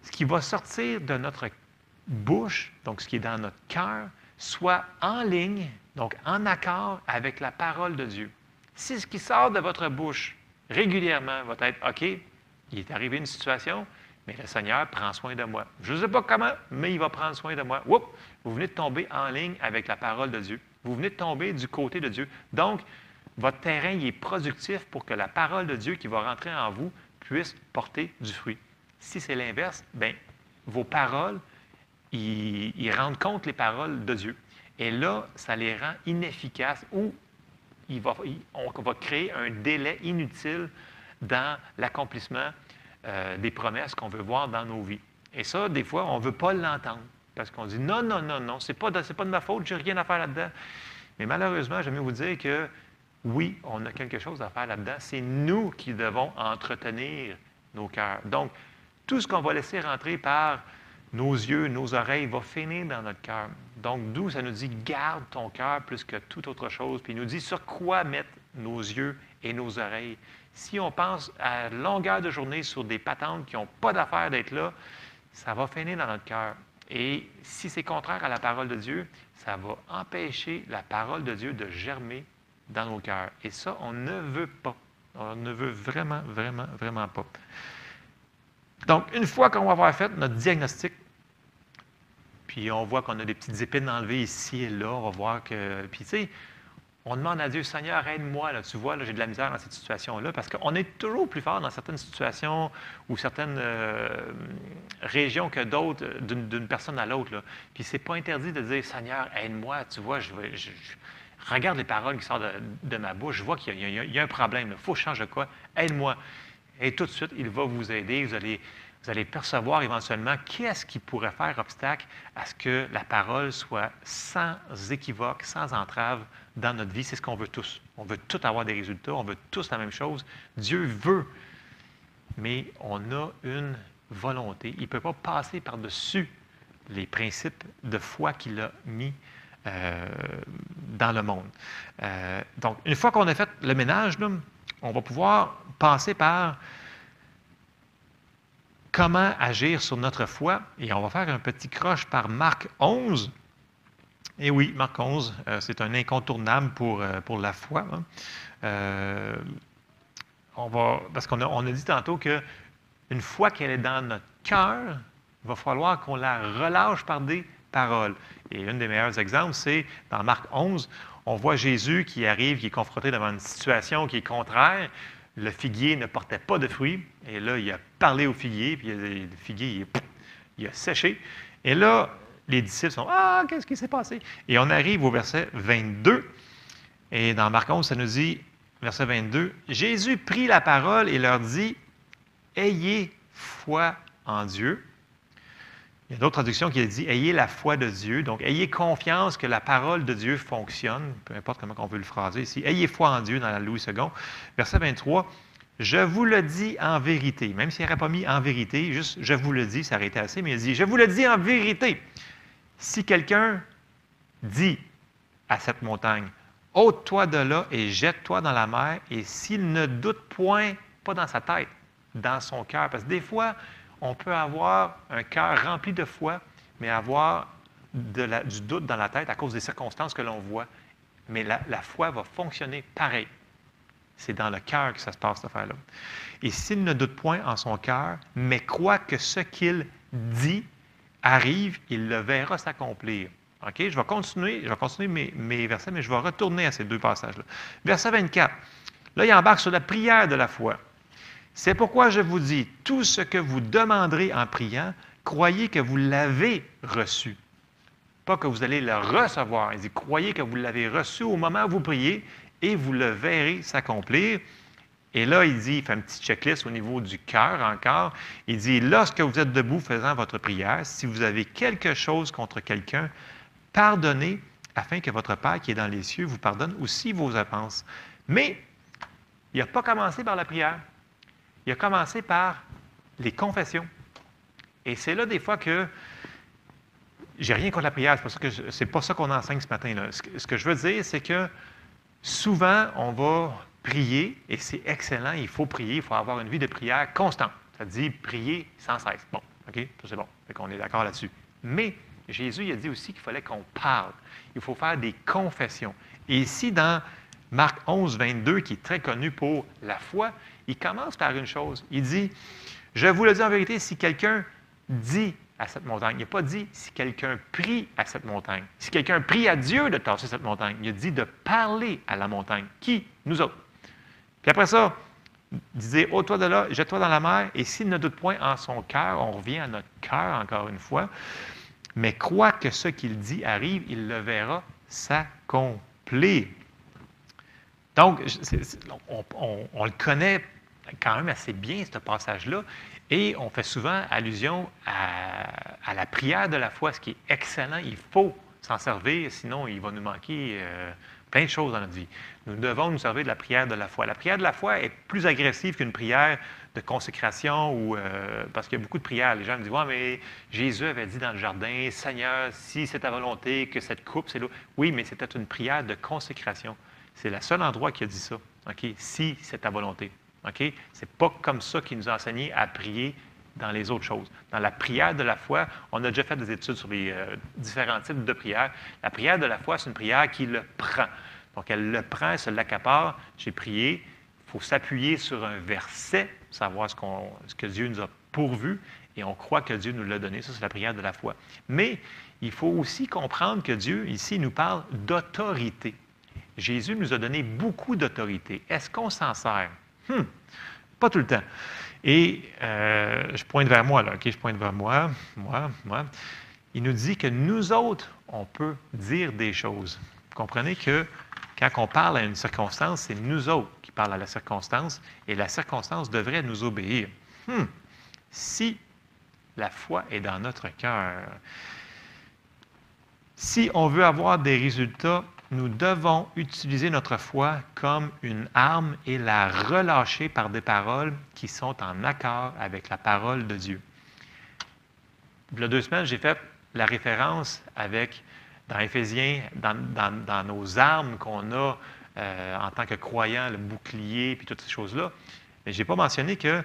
ce qui va sortir de notre bouche, donc ce qui est dans notre cœur, soit en ligne, donc en accord avec la parole de Dieu. Si ce qui sort de votre bouche régulièrement va être « OK, il est arrivé une situation, mais le Seigneur prend soin de moi. Je ne sais pas comment, mais il va prendre soin de moi. » Oups! Vous venez de tomber en ligne avec la parole de Dieu. Vous venez de tomber du côté de Dieu. Donc, votre terrain il est productif pour que la parole de Dieu qui va rentrer en vous puisse porter du fruit. Si c'est l'inverse, bien, vos paroles, ils rendent compte les paroles de Dieu. Et là, ça les rend inefficaces ou on va créer un délai inutile dans l'accomplissement des promesses qu'on veut voir dans nos vies. Et ça, des fois, on ne veut pas l'entendre parce qu'on dit non, non, non, non, c'est pas de ma faute, je n'ai rien à faire là-dedans. Mais malheureusement, j'aime vous dire que oui, on a quelque chose à faire là-dedans. C'est nous qui devons entretenir nos cœurs. Donc, tout ce qu'on va laisser rentrer par nos yeux, nos oreilles, va finir dans notre cœur. Donc, d'où ça nous dit « garde ton cœur plus que toute autre chose ». Puis il nous dit sur quoi mettre nos yeux et nos oreilles. Si on pense à longueur de journée sur des patentes qui n'ont pas d'affaire d'être là, ça va finir dans notre cœur. Et si c'est contraire à la parole de Dieu, ça va empêcher la parole de Dieu de germer dans nos cœurs. Et ça, on ne veut pas. On ne veut vraiment, vraiment, vraiment pas. Donc, une fois qu'on va avoir fait notre diagnostic, puis on voit qu'on a des petites épines enlevées ici et là, on va voir que... Puis, tu sais, on demande à Dieu, « Seigneur, aide-moi, là, tu vois, là, j'ai de la misère dans cette situation-là. » Parce qu'on est toujours plus fort dans certaines situations ou certaines régions que d'autres, d'une personne à l'autre. Puis, c'est pas interdit de dire, « Seigneur, aide-moi, tu vois, je regarde les paroles qui sortent de ma bouche, je vois qu'il y a un problème, il faut que je change de quoi, aide-moi. » Et tout de suite, il va vous aider. Vous allez percevoir éventuellement qu'est-ce qui pourrait faire obstacle à ce que la parole soit sans équivoque, sans entrave dans notre vie. C'est ce qu'on veut tous. On veut tous avoir des résultats. On veut tous la même chose. Dieu veut. Mais on a une volonté. Il ne peut pas passer par-dessus les principes de foi qu'il a mis dans le monde. Donc, une fois qu'on a fait le ménage, là, on va pouvoir passer par comment agir sur notre foi. Et on va faire un petit croche par Marc 11. Et oui, Marc 11, c'est un incontournable pour la foi. Hein. Parce qu'on a dit tantôt qu'une fois qu'elle est dans notre cœur, il va falloir qu'on la relâche par des paroles. Et un des meilleurs exemples, c'est dans Marc 11, on voit Jésus qui arrive, qui est confronté devant une situation qui est contraire. Le figuier ne portait pas de fruits. Et là, il a parlé au figuier, puis le figuier, il a séché. Et là, les disciples sont « Ah, qu'est-ce qui s'est passé? » Et on arrive au verset 22. Et dans Marc 11, ça nous dit, verset 22, « Jésus prit la parole et leur dit, « Ayez foi en Dieu. » Il y a d'autres traductions qui disent « Ayez la foi de Dieu. » Donc, ayez confiance que la parole de Dieu fonctionne, peu importe comment on veut le phraser ici. « Ayez foi en Dieu » dans la Louis II. Verset 23, « Je vous le dis en vérité. » Même s'il n'aurait pas mis « en vérité », juste « je vous le dis », ça aurait été assez, mais il dit « Je vous le dis en vérité. Si quelqu'un dit à cette montagne, « ôte-toi de là et jette-toi dans la mer », et s'il ne doute point, pas dans sa tête, dans son cœur, parce que des fois, on peut avoir un cœur rempli de foi, mais avoir du doute dans la tête à cause des circonstances que l'on voit. Mais la foi va fonctionner pareil. C'est dans le cœur que ça se passe, cette affaire-là. Et s'il ne doute point en son cœur, mais croit que ce qu'il dit arrive, il le verra s'accomplir. OK? Je vais continuer mes versets, mais je vais retourner à ces deux passages-là. Verset 24. Là, il embarque sur la prière de la foi. C'est pourquoi je vous dis, tout ce que vous demanderez en priant, croyez que vous l'avez reçu. Pas que vous allez le recevoir. Il dit, croyez que vous l'avez reçu au moment où vous priez et vous le verrez s'accomplir. Et là, il dit, il fait un petit checklist au niveau du cœur encore. Il dit, lorsque vous êtes debout faisant votre prière, si vous avez quelque chose contre quelqu'un, pardonnez afin que votre Père qui est dans les cieux vous pardonne aussi vos offenses. Mais il n'a pas commencé par la prière. Il a commencé par les confessions. Et c'est là des fois que j'ai rien contre la prière, c'est pas ça qu'on enseigne ce matin. Là. Ce que je veux dire, c'est que souvent, on va prier, et c'est excellent, il faut prier, il faut avoir une vie de prière constante. Ça dit prier sans cesse. Bon, OK, ça c'est bon, on est d'accord là-dessus. Mais Jésus il a dit aussi qu'il fallait qu'on parle. Il faut faire des confessions. Et ici, dans Marc 11, 22, qui est très connu pour la foi, il commence par une chose. Il dit, je vous le dis en vérité, si quelqu'un dit à cette montagne, il n'a pas dit si quelqu'un prie à cette montagne. Si quelqu'un prie à Dieu de tasser cette montagne, il a dit de parler à la montagne. Qui? Nous autres. Puis après ça, il disait, ôte-toi de là, jette-toi dans la mer, et s'il ne doute point en son cœur, on revient à notre cœur encore une fois, mais croit que ce qu'il dit arrive, il le verra s'accomplir. Donc, on le connaît quand même assez bien, ce passage-là, et on fait souvent allusion à la prière de la foi, ce qui est excellent. Il faut s'en servir, sinon il va nous manquer plein de choses dans notre vie. Nous devons nous servir de la prière de la foi. La prière de la foi est plus agressive qu'une prière de consécration, parce qu'il y a beaucoup de prières. Les gens me disent, ouais, mais Jésus avait dit dans le jardin, Seigneur, si c'est ta volonté que cette coupe, c'est l'eau. Oui, mais c'était une prière de consécration. C'est le seul endroit qui a dit ça. OK? Si c'est ta volonté. OK? Ce n'est pas comme ça qu'il nous a enseigné à prier dans les autres choses. Dans la prière de la foi, on a déjà fait des études sur les différents types de prières. La prière de la foi, c'est une prière qui le prend. Donc, elle le prend, elle se l'accapare. J'ai prié. Il faut s'appuyer sur un verset, savoir ce que Dieu nous a pourvu, et on croit que Dieu nous l'a donné. Ça, c'est la prière de la foi. Mais il faut aussi comprendre que Dieu, ici, nous parle d'autorité. Jésus nous a donné beaucoup d'autorité. Est-ce qu'on s'en sert? Pas tout le temps. Et je pointe vers moi, là. OK, je pointe vers moi. Il nous dit que nous autres, on peut dire des choses. Vous comprenez que quand on parle à une circonstance, c'est nous autres qui parlons à la circonstance, et la circonstance devrait nous obéir. Si la foi est dans notre cœur, si on veut avoir des résultats, nous devons utiliser notre foi comme une arme et la relâcher par des paroles qui sont en accord avec la parole de Dieu. il y a 2 semaines, j'ai fait la référence avec, dans Éphésiens, dans nos armes qu'on a en tant que croyants, le bouclier, puis toutes ces choses-là. Mais je n'ai pas mentionné que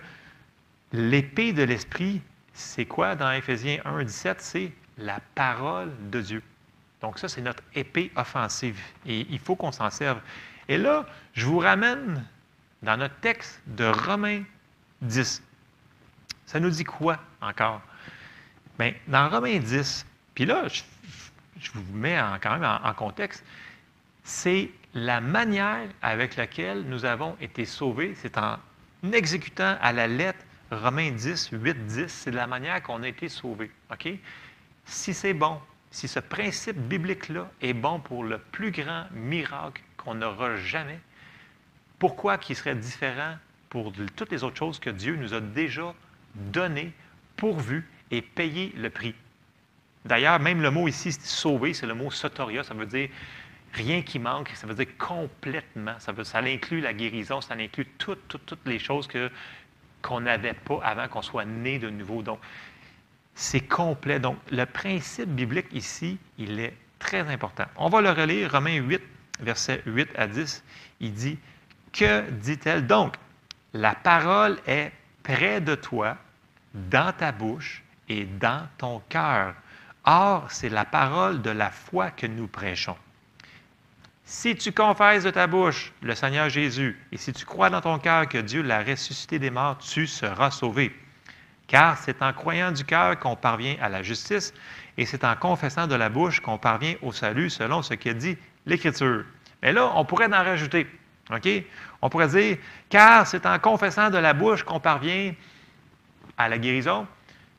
l'épée de l'Esprit, c'est quoi dans Éphésiens 1, 17? C'est la parole de Dieu. Donc ça, c'est notre épée offensive. Et il faut qu'on s'en serve. Et là, je vous ramène dans notre texte de Romains 10. Ça nous dit quoi encore? Bien, dans Romains 10, puis là, je vous mets quand même en contexte, c'est la manière avec laquelle nous avons été sauvés. C'est en exécutant à la lettre Romains 10, 8, 10, c'est de la manière qu'on a été sauvés. OK? Si c'est bon, si ce principe biblique-là est bon pour le plus grand miracle qu'on n'aura jamais, pourquoi qu'il serait différent pour toutes les autres choses que Dieu nous a déjà données, pourvues et payé le prix? D'ailleurs, même le mot ici, sauver, c'est le mot soteria, ça veut dire rien qui manque, ça veut dire complètement. Ça inclut la guérison, ça inclut toutes les choses qu'on n'avait pas avant qu'on soit né de nouveau. Donc, c'est complet. Donc, le principe biblique ici, il est très important. On va le relire, Romains 8, versets 8 à 10. Il dit, « Que dit-elle donc? La parole est près de toi, dans ta bouche et dans ton cœur. Or, c'est la parole de la foi que nous prêchons. Si tu confesses de ta bouche le Seigneur Jésus, et si tu crois dans ton cœur que Dieu l'a ressuscité des morts, tu seras sauvé. Car c'est en croyant du cœur qu'on parvient à la justice, et c'est en confessant de la bouche qu'on parvient au salut, selon ce que dit l'Écriture. » Mais là, on pourrait en rajouter. OK? On pourrait dire, car c'est en confessant de la bouche qu'on parvient à la guérison,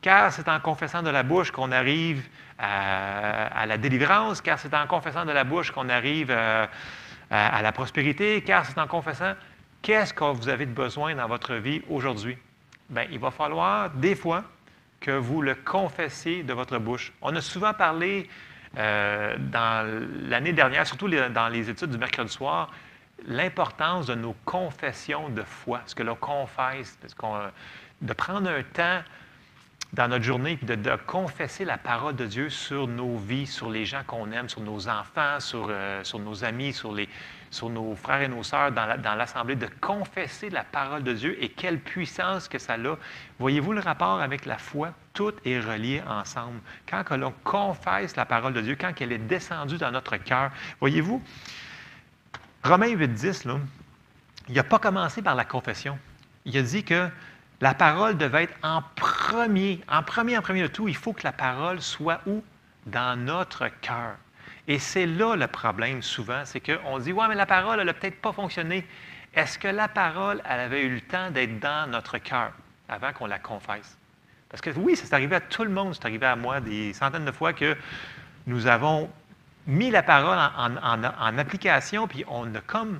car c'est en confessant de la bouche qu'on arrive à la délivrance, car c'est en confessant de la bouche qu'on arrive à la prospérité, car c'est en confessant. Qu'est-ce que vous avez de besoin dans votre vie aujourd'hui? Bien, il va falloir, des fois, que vous le confessiez de votre bouche. On a souvent parlé dans l'année dernière, surtout dans les études du mercredi soir, l'importance de nos confessions de foi, ce que l'on confesse, de prendre un temps dans notre journée puis de confesser la parole de Dieu sur nos vies, sur les gens qu'on aime, sur nos enfants, sur nos amis, sur nos frères et nos sœurs dans l'Assemblée, de confesser la parole de Dieu et quelle puissance que ça a. Voyez-vous le rapport avec la foi? Tout est relié ensemble. Quand l'on confesse la parole de Dieu, quand elle est descendue dans notre cœur, voyez-vous, Romains 8, 10, là, il n'a pas commencé par la confession. Il a dit que la parole devait être en premier de tout. Il faut que la parole soit où? Dans notre cœur. Et c'est là le problème souvent, c'est qu'on dit, ouais, mais la parole, elle n'a peut-être pas fonctionné. Est-ce que la parole, elle avait eu le temps d'être dans notre cœur avant qu'on la confesse? Parce que oui, c'est arrivé à tout le monde, c'est arrivé à moi des centaines de fois que nous avons mis la parole en application, puis on n'a comme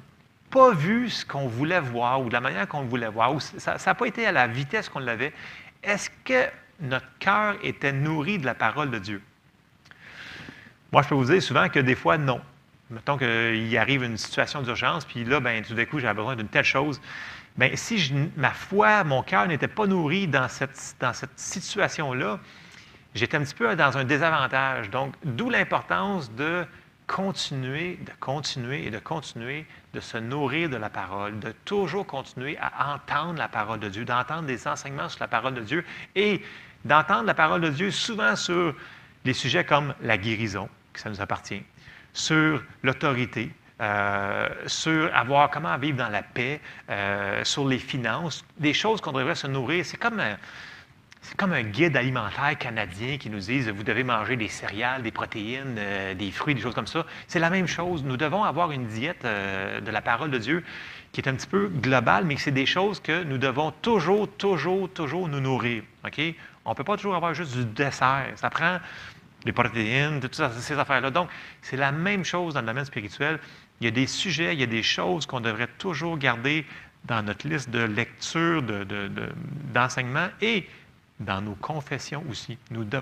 pas vu ce qu'on voulait voir ou de la manière qu'on voulait voir, ou ça n'a pas été à la vitesse qu'on l'avait. Est-ce que notre cœur était nourri de la parole de Dieu? Moi, je peux vous dire souvent que des fois, non. Mettons qu'il arrive une situation d'urgence, puis là, bien, tout d'un coup, j'ai besoin d'une telle chose. Bien, si ma foi, mon cœur n'était pas nourri dans cette situation-là, j'étais un petit peu dans un désavantage. Donc, d'où l'importance de continuer de se nourrir de la parole, de toujours continuer à entendre la parole de Dieu, d'entendre des enseignements sur la parole de Dieu et d'entendre la parole de Dieu souvent sur des sujets comme la guérison, que ça nous appartient, sur l'autorité, sur comment vivre dans la paix, sur les finances, des choses qu'on devrait se nourrir. C'est comme un guide alimentaire canadien qui nous dit vous devez manger des céréales, des protéines, des fruits, des choses comme ça. C'est la même chose. Nous devons avoir une diète de la parole de Dieu qui est un petit peu globale, mais c'est des choses que nous devons toujours nous nourrir. Okay? On ne peut pas toujours avoir juste du dessert. Ça prend des protéines, toutes ces affaires-là. Donc, c'est la même chose dans le domaine spirituel. Il y a des sujets, il y a des choses qu'on devrait toujours garder dans notre liste de lecture, d'enseignement et dans nos confessions aussi.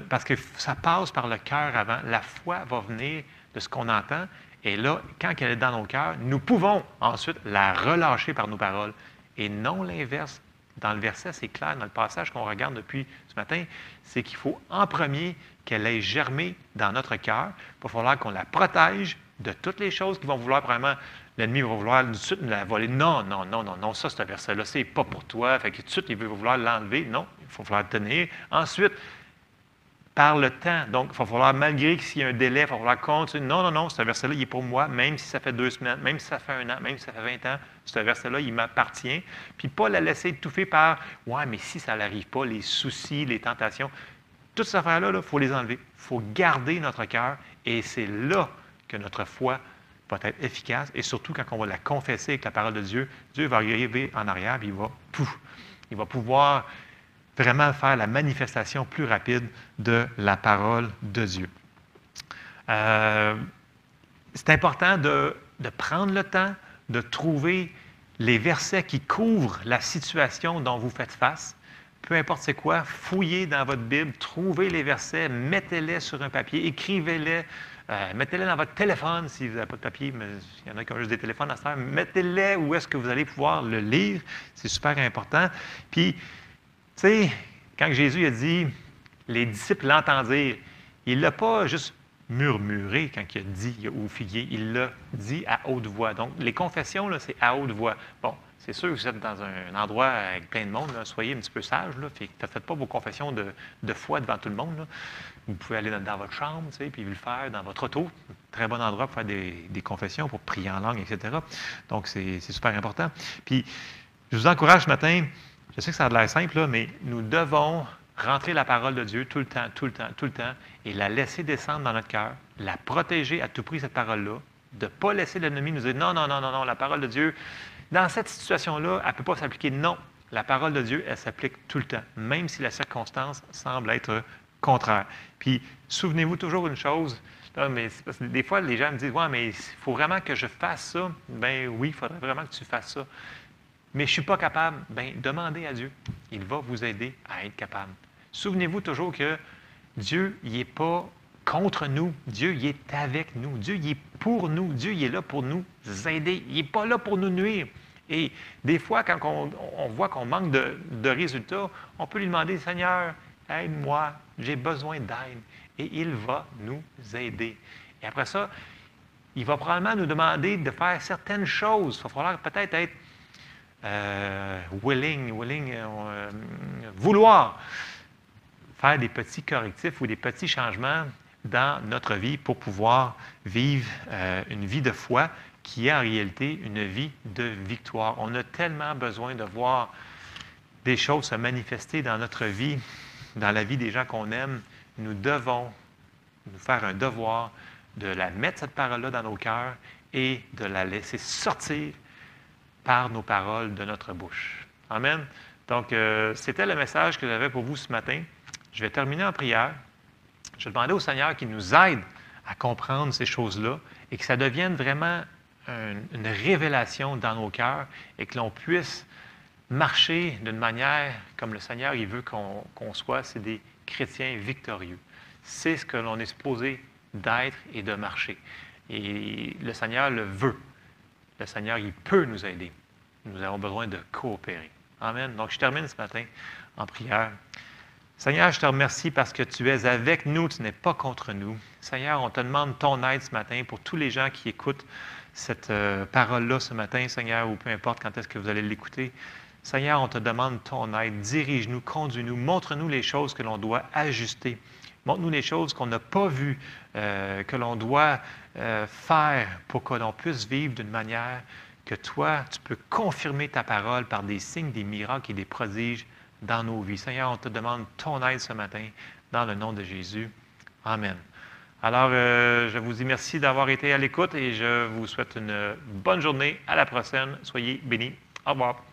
Parce que ça passe par le cœur avant. La foi va venir de ce qu'on entend. Et là, quand elle est dans nos cœurs, nous pouvons ensuite la relâcher par nos paroles. Et non l'inverse. dans le verset, c'est clair, dans le passage qu'on regarde depuis ce matin, c'est qu'il faut en premier qu'elle ait germé dans notre cœur. Il va falloir qu'on la protège de toutes les choses qui vont vouloir, probablement, l'ennemi va vouloir tout de suite nous la voler. Non, non, non, non, non, ça, ce verset-là, c'est pas pour toi. Fait que tout de suite, il va vouloir l'enlever. Non, il faut falloir le tenir. Ensuite, par le temps. Donc, il va falloir, malgré s'il y a un délai, il va falloir continuer. Non, non, non, ce verset-là, il est pour moi, même si ça fait 2 semaines, même si ça fait 1 an, même si ça fait 20 ans, ce verset-là, il m'appartient. Puis pas la laisser étouffer par « Ouais, mais si ça n'arrive pas, les soucis, les tentations. » Toutes ces affaires-là, il faut les enlever. Il faut garder notre cœur et c'est là que notre foi va être efficace. Et surtout, quand on va la confesser avec la parole de Dieu, Dieu va arriver en arrière et il va pouvoir vraiment faire la manifestation plus rapide de la parole de Dieu. C'est important de prendre le temps de trouver les versets qui couvrent la situation dont vous faites face. Peu importe c'est quoi, fouillez dans votre Bible, trouvez les versets, mettez-les sur un papier, écrivez-les, mettez-les dans votre téléphone si vous n'avez pas de papier, mais il y en a qui ont juste des téléphones à ce temps. Mettez-les où est-ce que vous allez pouvoir le lire, c'est super important. Puis, tu sais, quand Jésus a dit, les disciples l'entendirent, il ne l'a pas juste murmuré quand il a dit au figuier, il l'a dit à haute voix. Donc, les confessions, là, c'est à haute voix. Bon, c'est sûr que vous êtes dans un endroit avec plein de monde, là, soyez un petit peu sage, ne faites pas vos confessions de foi devant tout le monde. Là. Vous pouvez aller dans votre chambre, tu sais, puis le faire dans votre auto. Très bon endroit pour faire des confessions, pour prier en langue, etc. Donc, c'est super important. Puis, je vous encourage ce matin, je sais que ça a l'air simple, là, mais nous devons rentrer la parole de Dieu tout le temps, tout le temps, tout le temps, et la laisser descendre dans notre cœur, la protéger à tout prix, cette parole-là, de ne pas laisser l'ennemi nous dire non, non, non, non, non, la parole de Dieu, dans cette situation-là, elle ne peut pas s'appliquer. Non, la parole de Dieu, elle s'applique tout le temps, même si la circonstance semble être contraire. Puis, souvenez-vous toujours une chose, là, mais parce que des fois, les gens me disent ouais, mais il faut vraiment que je fasse ça. Ben oui, il faudrait vraiment que tu fasses ça. Mais je ne suis pas capable. Bien, demandez à Dieu. Il va vous aider à être capable. Souvenez-vous toujours que Dieu, il n'est pas contre nous. Dieu, il est avec nous. Dieu, il est pour nous. Dieu, il est là pour nous aider. Il n'est pas là pour nous nuire. Et des fois, quand on voit qu'on manque de résultats, on peut lui demander, Seigneur, aide-moi, j'ai besoin d'aide. Et il va nous aider. Et après ça, il va probablement nous demander de faire certaines choses. Il va falloir peut-être être vouloir faire des petits correctifs ou des petits changements dans notre vie pour pouvoir vivre une vie de foi qui est en réalité une vie de victoire. On a tellement besoin de voir des choses se manifester dans notre vie, dans la vie des gens qu'on aime. Nous devons nous faire un devoir de la mettre, cette parole-là, dans nos cœurs et de la laisser sortir par nos paroles de notre bouche. Amen. Donc, c'était le message que j'avais pour vous ce matin. Je vais terminer en prière. Je vais demander au Seigneur qu'il nous aide à comprendre ces choses-là et que ça devienne vraiment une révélation dans nos cœurs et que l'on puisse marcher d'une manière comme le Seigneur il veut qu'on soit, c'est des chrétiens victorieux. C'est ce que l'on est supposé d'être et de marcher. Et le Seigneur le veut. Le Seigneur, il peut nous aider. Nous avons besoin de coopérer. Amen. Donc, je termine ce matin en prière. Seigneur, je te remercie parce que tu es avec nous, tu n'es pas contre nous. Seigneur, on te demande ton aide ce matin pour tous les gens qui écoutent cette parole-là ce matin, Seigneur, ou peu importe quand est-ce que vous allez l'écouter. Seigneur, on te demande ton aide. Dirige-nous, conduis-nous, montre-nous les choses que l'on doit ajuster. Montre-nous les choses qu'on n'a pas vues, que l'on doit faire pour que l'on puisse vivre d'une manière que toi, tu peux confirmer ta parole par des signes, des miracles et des prodiges dans nos vies. Seigneur, on te demande ton aide ce matin dans le nom de Jésus. Amen. Alors, je vous dis merci d'avoir été à l'écoute et je vous souhaite une bonne journée. À la prochaine. Soyez bénis. Au revoir.